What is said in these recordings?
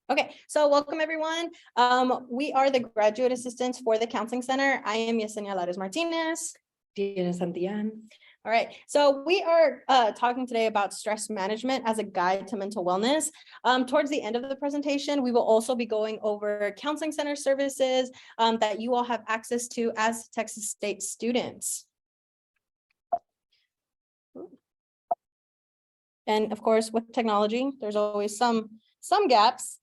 Okay, so welcome everyone. We are the graduate assistants for the Counseling Center. I am Yesenia Lares Martinez. Diana Santillan. All right, so we are talking today about stress management as a guide to mental wellness. Towards the end of the presentation, we will also be going over Counseling Center services that you all have access to as Texas State students. And of course, with technology, there's always some gaps,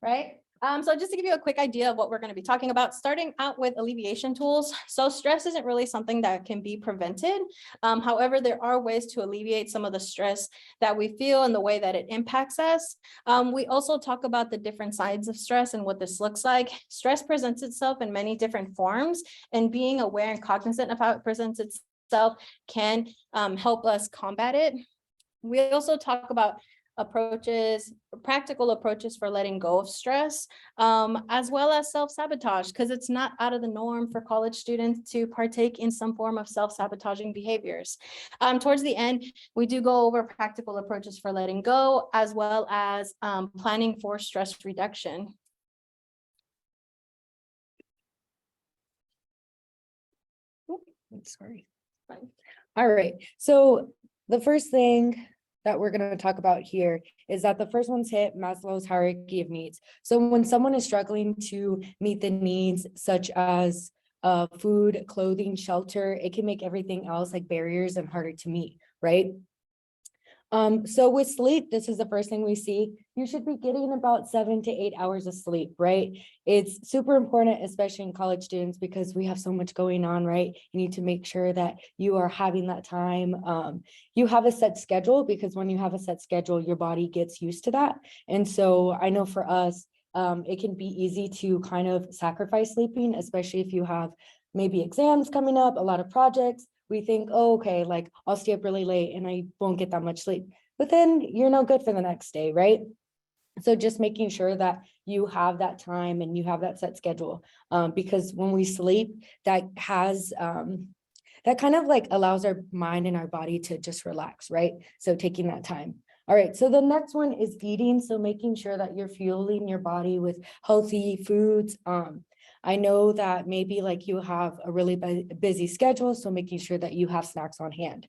right? So just to give you a quick idea of what we're going to be talking about, starting out with alleviation tools. So stress isn't really something that can be prevented. However, there are ways to alleviate some of the stress that we feel and the way that it impacts us. We also talk about the different sides of stress and what this looks like. Stress presents itself in many different forms, and being aware and cognizant of how it presents itself can help us combat it. We also talk about practical approaches for letting go of stress, as well as self-sabotage, because it's not out of the norm for college students to partake in some form of self-sabotaging behaviors. Towards the end, we do go over practical approaches for letting go, as well as planning for stress reduction. Sorry. All right. So the first thing that we're going to talk about here is that the first one's hit Maslow's hierarchy of needs. So when someone is struggling to meet the needs such as food, clothing, shelter, it can make everything else like barriers and harder to meet, right? So with sleep, this is the first thing we see. You should be getting about 7 to 8 hours of sleep, right? It's super important, especially in college students, because we have so much going on, right? You need to make sure that you are having that time. You have a set schedule, because when you have a set schedule, your body gets used to that. And so I know for us, it can be easy to kind of sacrifice sleeping, especially if you have maybe exams coming up, a lot of projects. We think, oh, okay, like I'll stay up really late and I won't get that much sleep, but then you're no good for the next day, right? So just making sure that you have that time and you have that set schedule, because when we sleep, that has, that kind of like allows our mind and our body to just relax, right? So taking that time. All right, so the next one is eating. So making sure that you're fueling your body with healthy foods. I know that maybe like you have a really busy schedule, so making sure that you have snacks on hand.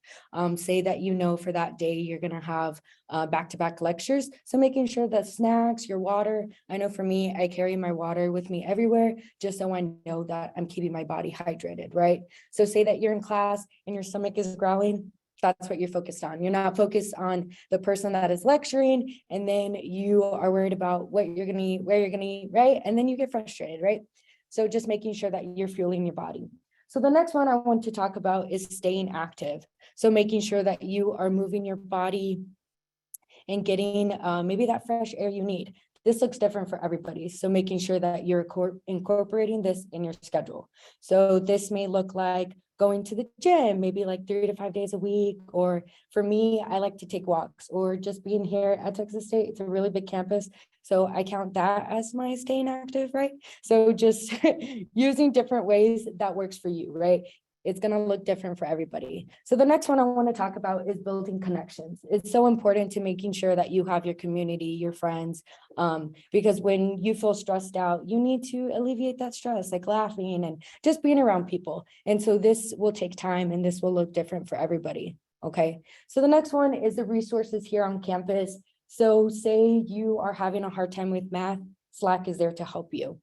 Say that you know for that day you're going to have back-to-back lectures, so making sure that snacks, your water. I know for me, I carry my water with me everywhere just so I know that I'm keeping my body hydrated, right? So say that you're in class and your stomach is growling. That's what you're focused on. You're not focused on the person that is lecturing, and then you are worried about what you're going to eat, where you're going to eat, right? And then you get frustrated, right? So just making sure that you're fueling your body. So the next one I want to talk about is staying active. So making sure that you are moving your body and getting maybe that fresh air you need. This looks different for everybody. So making sure that you're incorporating this in your schedule. So this may look like going to the gym, maybe like 3 to 5 days a week. Or for me, I like to take walks, or just being here at Texas State. It's a really big campus. So I count that as my staying active, right? So just using different ways that works for you, right? It's going to look different for everybody. So the next one I want to talk about is building connections. It's so important to making sure that you have your community, your friends, because when you feel stressed out, you need to alleviate that stress, like laughing and just being around people. And so this will take time and this will look different for everybody. Okay. So the next one is the resources here on campus. So say you are having a hard time with math, Slack is there to help you.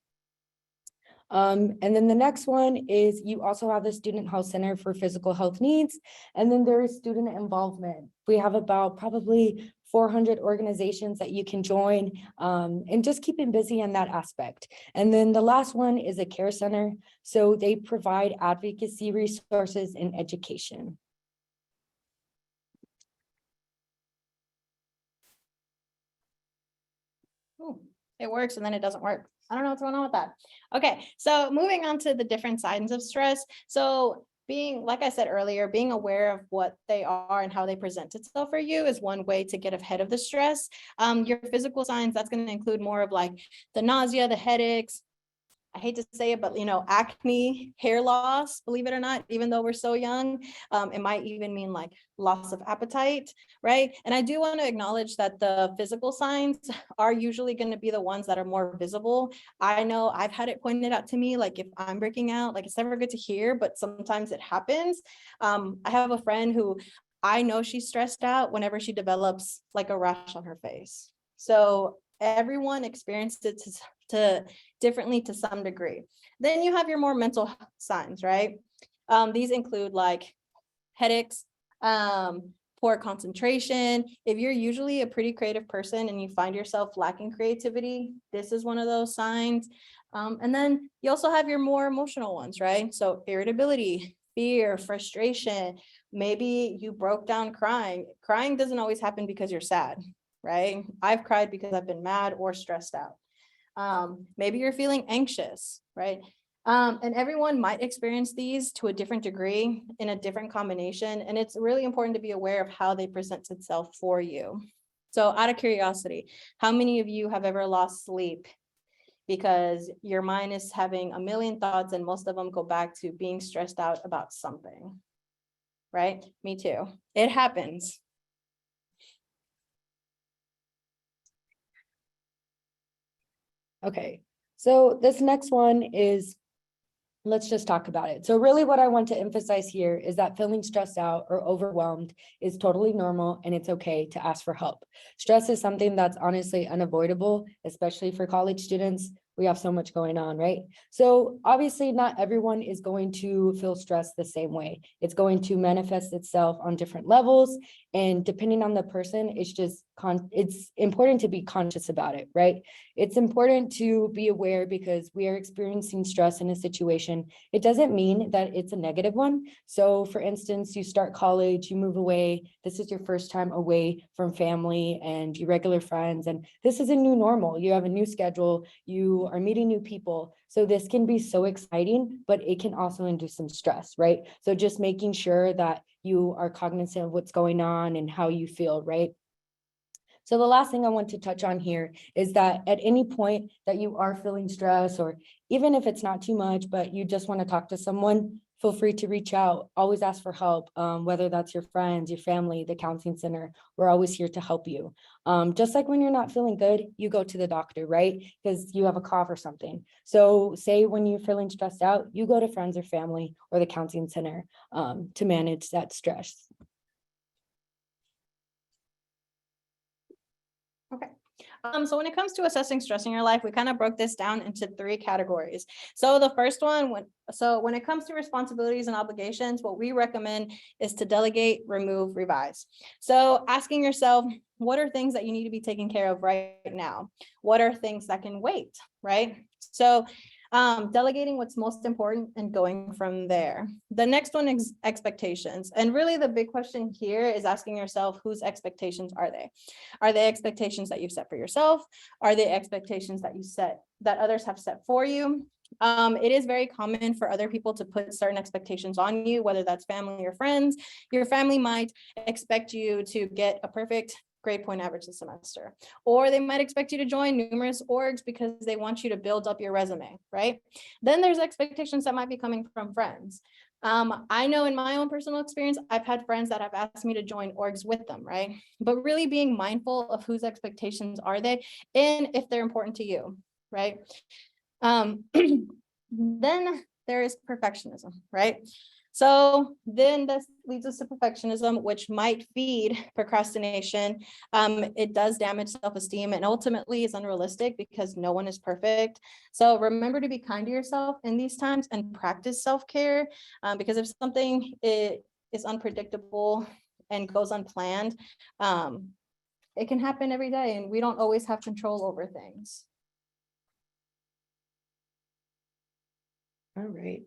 And then the next one is you also have the Student Health Center for physical health needs. And then there is student involvement. We have about probably 400 organizations that you can join, and just keeping busy in that aspect. And then the last one is a care center. So they provide advocacy resources and education. Ooh, it works and then it doesn't work. I don't know what's going on with that. Okay, so moving on to the different signs of stress. So being, like I said earlier, being aware of what they are and how they present itself for you is one way to get ahead of the stress. Your physical signs, that's going to include more of like the nausea, the headaches. I hate to say it, but acne, hair loss, believe it or not, even though we're so young, it might even mean like loss of appetite, right? And I do want to acknowledge that the physical signs are usually going to be the ones that are more visible. I know I've had it pointed out to me, like if I'm breaking out, like it's never good to hear, but sometimes it happens. I have a friend who I know she's stressed out whenever she develops like a rash on her face. So everyone experiences it to differently to some degree. Then you have your more mental signs, right? These include like headaches, poor concentration. If you're usually a pretty creative person and you find yourself lacking creativity, this is one of those signs. And then you also have your more emotional ones, right? So irritability, fear, frustration. Maybe you broke down crying. Crying doesn't always happen because you're sad, right? I've cried because I've been mad or stressed out. Maybe you're feeling anxious, right? And everyone might experience these to a different degree in a different combination. And it's really important to be aware of how they present itself for you. So out of curiosity, how many of you have ever lost sleep because your mind is having a million thoughts and most of them go back to being stressed out about something, right? Me too. It happens. Okay, so this next one is, let's just talk about it. So really what I want to emphasize here is that feeling stressed out or overwhelmed is totally normal and it's okay to ask for help. Stress is something that's honestly unavoidable, especially for college students. We have so much going on, right? So obviously not everyone is going to feel stressed the same way. It's going to manifest itself on different levels, and depending on the person, it's important to be conscious about it, right? It's important to be aware because we are experiencing stress in a situation. It doesn't mean that it's a negative one. So for instance, you start college, you move away, this is your first time away from family and your regular friends, and this is a new normal. You have a new schedule, you are meeting new people. So this can be so exciting, but it can also induce some stress, right? So just making sure that you are cognizant of what's going on and how you feel, right? So the last thing I want to touch on here is that at any point that you are feeling stress, or even if it's not too much, but you just want to talk to someone, feel free to reach out. Always ask for help, whether that's your friends, your family, the counseling center. We're always here to help you. Just like when you're not feeling good, you go to the doctor, right? Because you have a cough or something. So say when you're feeling stressed out, you go to friends or family or the counseling center to manage that stress. Okay. So when it comes to assessing stress in your life, we kind of broke this down into 3 categories. So the first one, when it comes to responsibilities and obligations, what we recommend is to delegate, remove, revise. So asking yourself, what are things that you need to be taken care of right now? What are things that can wait, right? So delegating what's most important and going from there. The next one is expectations. And really the big question here is asking yourself, whose expectations are they? Are they expectations that you've set for yourself? Are they expectations that that others have set for you? It is very common for other people to put certain expectations on you, whether that's family or friends. Your family might expect you to get a perfect grade point average this semester, or they might expect you to join numerous orgs because they want you to build up your resume, right? Then there's expectations that might be coming from friends. I know in my own personal experience, I've had friends that have asked me to join orgs with them, right? But really being mindful of whose expectations are they and if they're important to you, right? Then there is perfectionism, right? So then this leads us to perfectionism, which might feed procrastination. It does damage self-esteem and ultimately is unrealistic because no one is perfect. So remember to be kind to yourself in these times and practice self-care, because if something is unpredictable and goes unplanned, it can happen every day and we don't always have control over things. All right.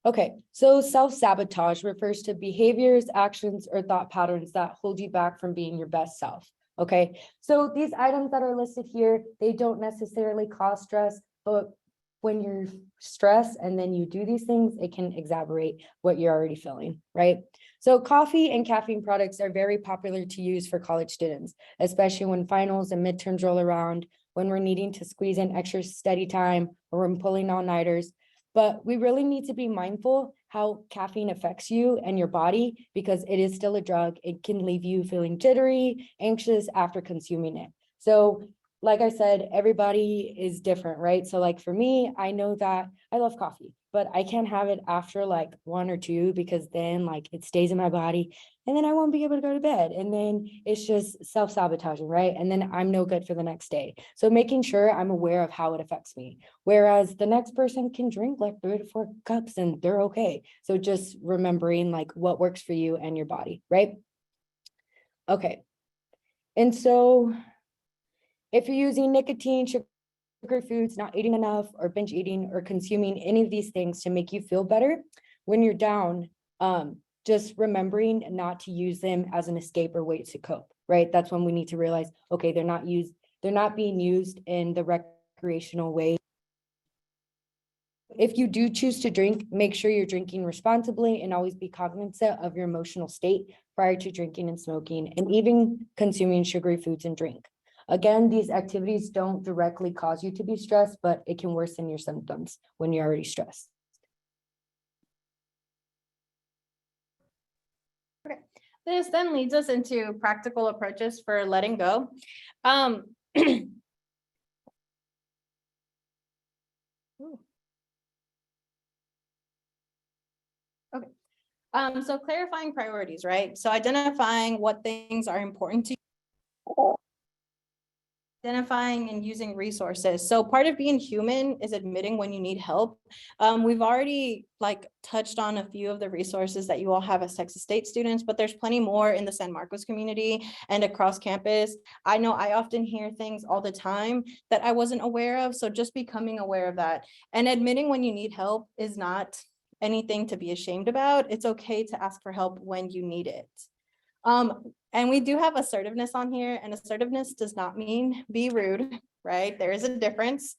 Okay, so self-sabotage refers to behaviors, actions, or thought patterns that hold you back from being your best self. Okay, so these items that are listed here, they don't necessarily cause stress, but when you're stressed and then you do these things, it can exacerbate what you're already feeling, right? So coffee and caffeine products are very popular to use for college students, especially when finals and midterms roll around. when we're needing to squeeze in extra study time, or when pulling all-nighters. But we really need to be mindful how caffeine affects you and your body, because it is still a drug. It can leave you feeling jittery, anxious after consuming it. So like I said, everybody is different, right? So like for me, I know that I love coffee, but I can't have it after like 1 or 2, because then like it stays in my body and then I won't be able to go to bed. And then it's just self-sabotaging, right? And then I'm no good for the next day. So making sure I'm aware of how it affects me. Whereas the next person can drink like 3 to 4 cups and they're okay. So just remembering like what works for you and your body, right? Okay. And so if you're using nicotine, sugar foods, not eating enough, or binge eating, or consuming any of these things to make you feel better when you're down, just remembering not to use them as an escape or way to cope, right? That's when we need to realize, okay, they're not being used in the recreational way. If you do choose to drink, make sure you're drinking responsibly and always be cognizant of your emotional state prior to drinking and smoking, and even consuming sugary foods and drink. Again, these activities don't directly cause you to be stressed, but it can worsen your symptoms when you're already stressed. Okay. This then leads us into practical approaches for letting go. Okay. So clarifying priorities, right? So identifying what things are important to you. Identifying and using resources. So part of being human is admitting when you need help. We've already like touched on a few of the resources that you all have as Texas State students, but there's plenty more in the San Marcos community and across campus. I know I often hear things all the time that I wasn't aware of. So just becoming aware of that and admitting when you need help is not anything to be ashamed about. It's okay to ask for help when you need it. And we do have assertiveness on here, and assertiveness does not mean be rude, right? There is a difference.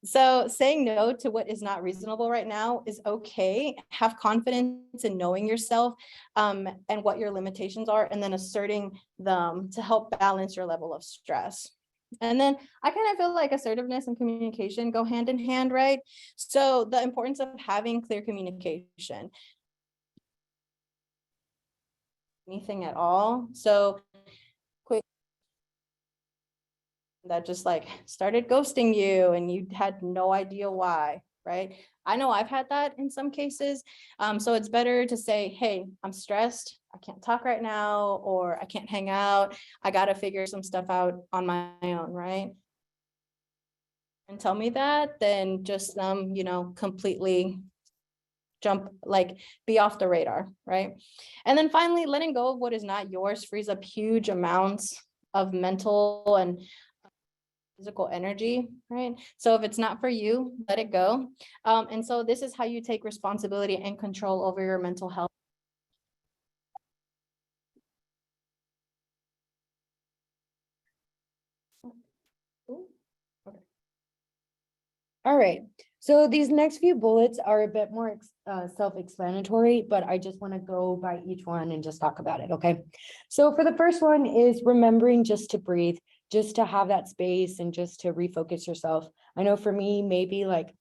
So saying no to what is not reasonable right now is okay. Have confidence in knowing yourself and what your limitations are, and then asserting them to help balance your level of stress. And then I kind of feel like assertiveness and communication go hand in hand, right? So the importance of having clear communication. Anything at all. So quick that just like started ghosting you and you had no idea why, right? I know I've had that in some cases. So it's better to say, hey, I'm stressed. I can't talk right now, or I can't hang out. I got to figure some stuff out on my own, right? And tell me that, then just completely jump, like be off the radar, right? And then finally, letting go of what is not yours frees up huge amounts of mental and physical energy, right? So if it's not for you, let it go. And so this is how you take responsibility and control over your mental health. All right. So these next few bullets are a bit more self-explanatory, but I just want to go by each one and just talk about it. Okay. So for the first one is remembering just to breathe, just to have that space and just to refocus yourself. I know for me, maybe like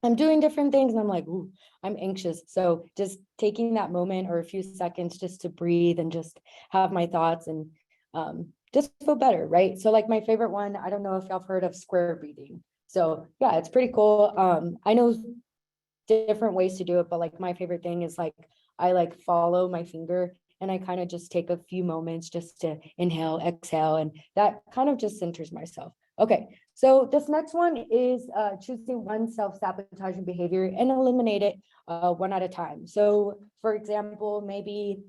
I'm doing different things and I'm like, ooh, I'm anxious. So just taking that moment or a few seconds just to breathe and just have my thoughts and just feel better, right? So like my favorite one, I don't know if y'all have heard of square breathing. So yeah, it's pretty cool. I know different ways to do it, but like my favorite thing is like, I like follow my finger and I kind of just take a few moments just to inhale, exhale, and that kind of just centers myself. Okay, so this next one is choosing one self-sabotaging behavior and eliminate it one at a time. So for example, maybe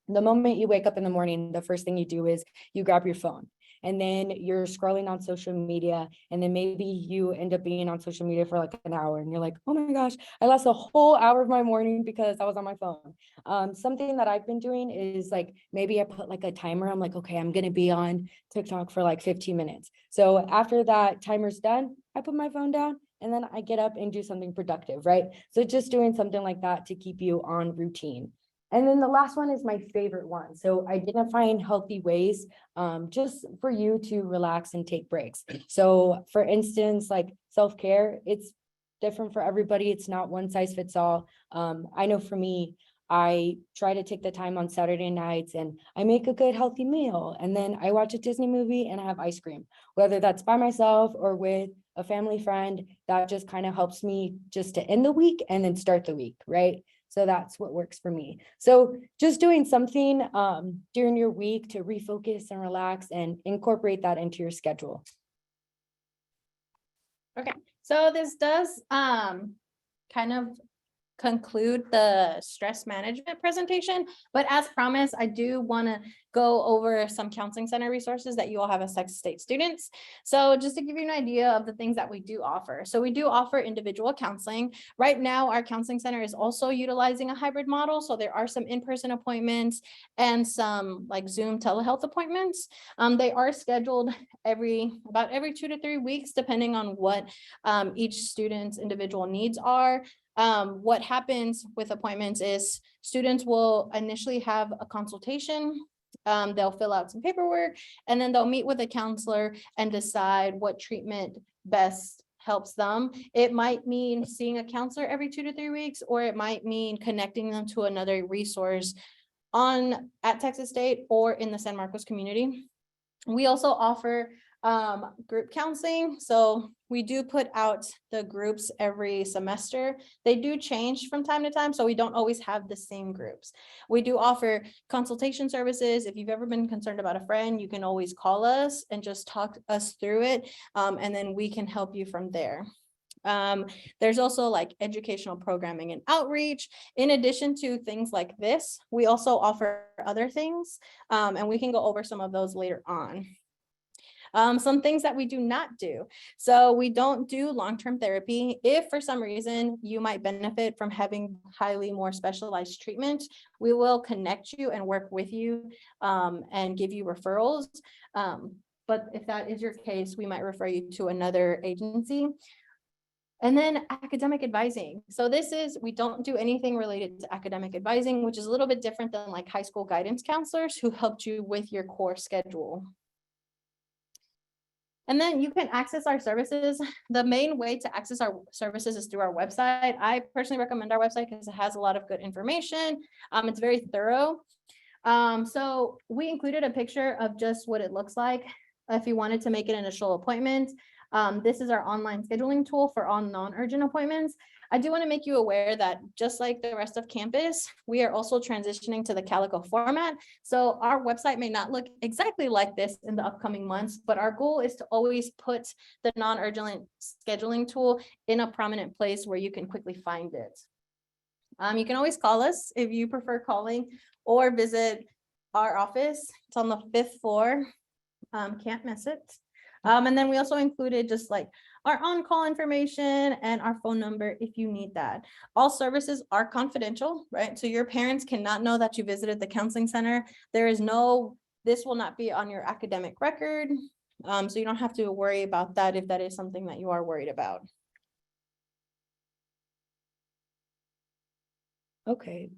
the moment you wake up in the morning, the first thing you do is you grab your phone. And then you're scrolling on social media, and then maybe you end up being on social media for like an hour and you're like, oh my gosh, I lost a whole hour of my morning because I was on my phone. Something that I've been doing is like, maybe I put like a timer. I'm like, okay, I'm going to be on TikTok for like 15 minutes. So after that timer's done, I put my phone down and then I get up and do something productive, right? So just doing something like that to keep you on routine. And then the last one is my favorite one. So identifying healthy ways just for you to relax and take breaks. So for instance, like self-care, it's different for everybody. It's not one size fits all. I know for me, I try to take the time on Saturday nights and I make a good healthy meal. And then I watch a Disney movie and I have ice cream, whether that's by myself or with a family friend. That just kind of helps me just to end the week and then start the week, right? So that's what works for me. So just doing something during your week to refocus and relax and incorporate that into your schedule. Okay, so this does kind of conclude the stress management presentation, but as promised, I do want to go over some counseling center resources that you all have as Texas State students. So just to give you an idea of the things that we do offer. So we do offer individual counseling. Right now, our counseling center is also utilizing a hybrid model. So there are some in-person appointments and some like Zoom telehealth appointments. They are scheduled about every 2 to 3 weeks, depending on what each student's individual needs are. What happens with appointments is students will initially have a consultation. They'll fill out some paperwork and then they'll meet with a counselor and decide what treatment best helps them. It might mean seeing a counselor every 2 to 3 weeks, or it might mean connecting them to another resource at Texas State or in the San Marcos community. We also offer group counseling. So we do put out the groups every semester. They do change from time to time, so we don't always have the same groups. We do offer consultation services. If you've ever been concerned about a friend, you can always call us and just talk us through it, and then we can help you from there. There's also like educational programming and outreach. In addition to things like this, we also offer other things, and we can go over some of those later on. Some things that we do not do. So we don't do long-term therapy. If for some reason you might benefit from having highly more specialized treatment, we will connect you and work with you and give you referrals. But if that is your case, we might refer you to another agency. And then academic advising. So we don't do anything related to academic advising, which is a little bit different than like high school guidance counselors who helped you with your core schedule. And then you can access our services. The main way to access our services is through our website. I personally recommend our website because it has a lot of good information. It's very thorough. So we included a picture of just what it looks like if you wanted to make an initial appointment. This is our online scheduling tool for all non-urgent appointments. I do want to make you aware that just like the rest of campus, we are also transitioning to the Calico format. So our website may not look exactly like this in the upcoming months, but our goal is to always put the non-urgent scheduling tool in a prominent place where you can quickly find it. You can always call us if you prefer calling, or visit our office. It's on the 5th floor. Can't miss it. And then we also included just like our on-call information and our phone number if you need that. All services are confidential, right? So your parents cannot know that you visited the counseling center. This will not be on your academic record. So you don't have to worry about that if that is something that you are worried about. Okay.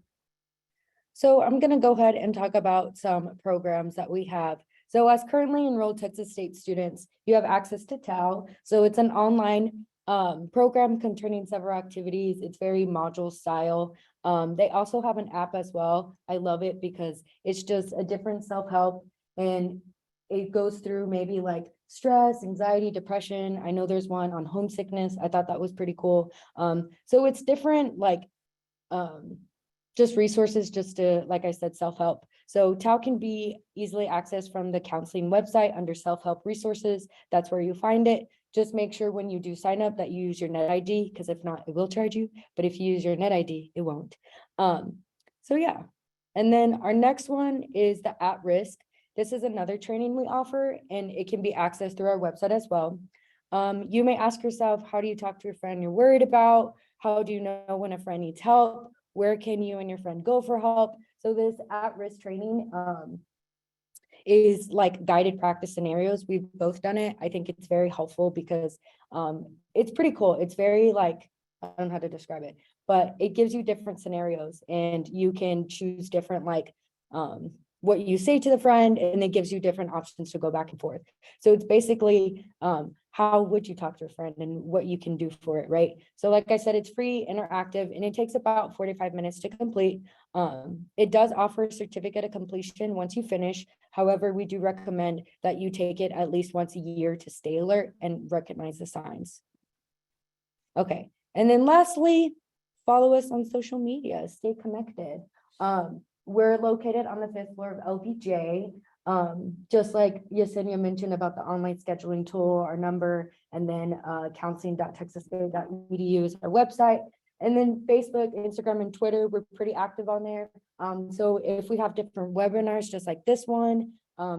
So I'm going to go ahead and talk about some programs that we have. So as currently enrolled Texas State students, you have access to TAL. So it's an online program containing several activities. It's very module style. They also have an app as well. I love it because it's just a different self-help, and it goes through maybe like stress, anxiety, depression. I know there's one on homesickness. I thought that was pretty cool. So it's different, like just resources just to, like I said, self-help. So TAL can be easily accessed from the counseling website under self-help resources. That's where you find it. Just make sure when you do sign up that you use your net ID, because if not, it will charge you. But if you use your net ID, it won't. So yeah. And then our next one is the at risk. This is another training we offer, and it can be accessed through our website as well. You may ask yourself, how do you talk to a friend you're worried about? How do you know when a friend needs help? Where can you and your friend go for help? So this at-risk training is like guided practice scenarios. We've both done it. I think it's very helpful because it's pretty cool. It's very like, I don't know how to describe it, but it gives you different scenarios and you can choose different like what you say to the friend, and it gives you different options to go back and forth. So it's basically how would you talk to a friend and what you can do for it, right? So like I said, it's free, interactive, and it takes about 45 minutes to complete. It does offer a certificate of completion once you finish. However, we do recommend that you take it at least once a year to stay alert and recognize the signs. Okay, and then lastly, follow us on social media, stay connected. We're located on the 5th floor of LPJ. Just like Yesenia mentioned about the online scheduling tool, our number, and then counseling.texasstate.edu is our website. And then Facebook, Instagram, and Twitter, we're pretty active on there. So if we have different webinars, just like this one,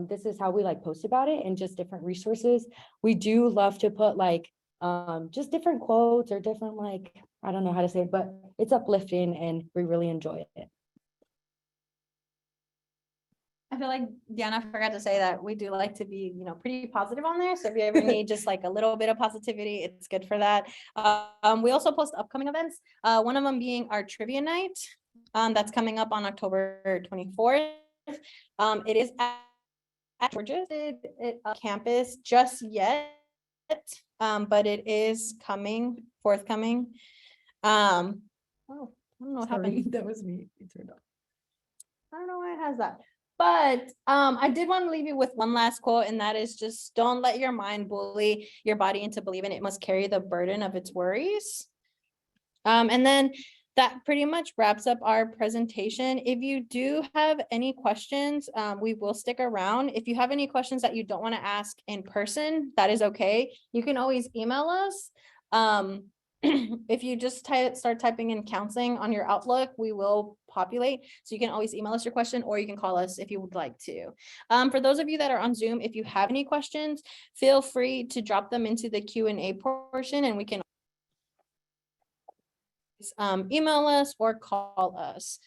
this is how we like post about it and just different resources. We do love to put like just different quotes or different like, I don't know how to say it, but it's uplifting and we really enjoy it. I feel like Diana forgot to say that we do like to be, pretty positive on there. So if you ever need just like a little bit of positivity, it's good for that. We also post upcoming events. One of them being our trivia night. That's coming up on October 24th. It is at Georgia's campus just yet, but it is forthcoming. Oh, I don't know what happened. That was me. It turned off. I don't know why it has that. But I did want to leave you with one last quote, and that is just don't let your mind bully your body into believing it must carry the burden of its worries. And then that pretty much wraps up our presentation. If you do have any questions, we will stick around. If you have any questions that you don't want to ask in person, that is okay. You can always email us. If you just start typing in counseling on your Outlook, we will populate. So you can always email us your question, or you can call us if you would like to. For those of you that are on Zoom, if you have any questions, feel free to drop them into the Q&A portion, and we can email us or call us.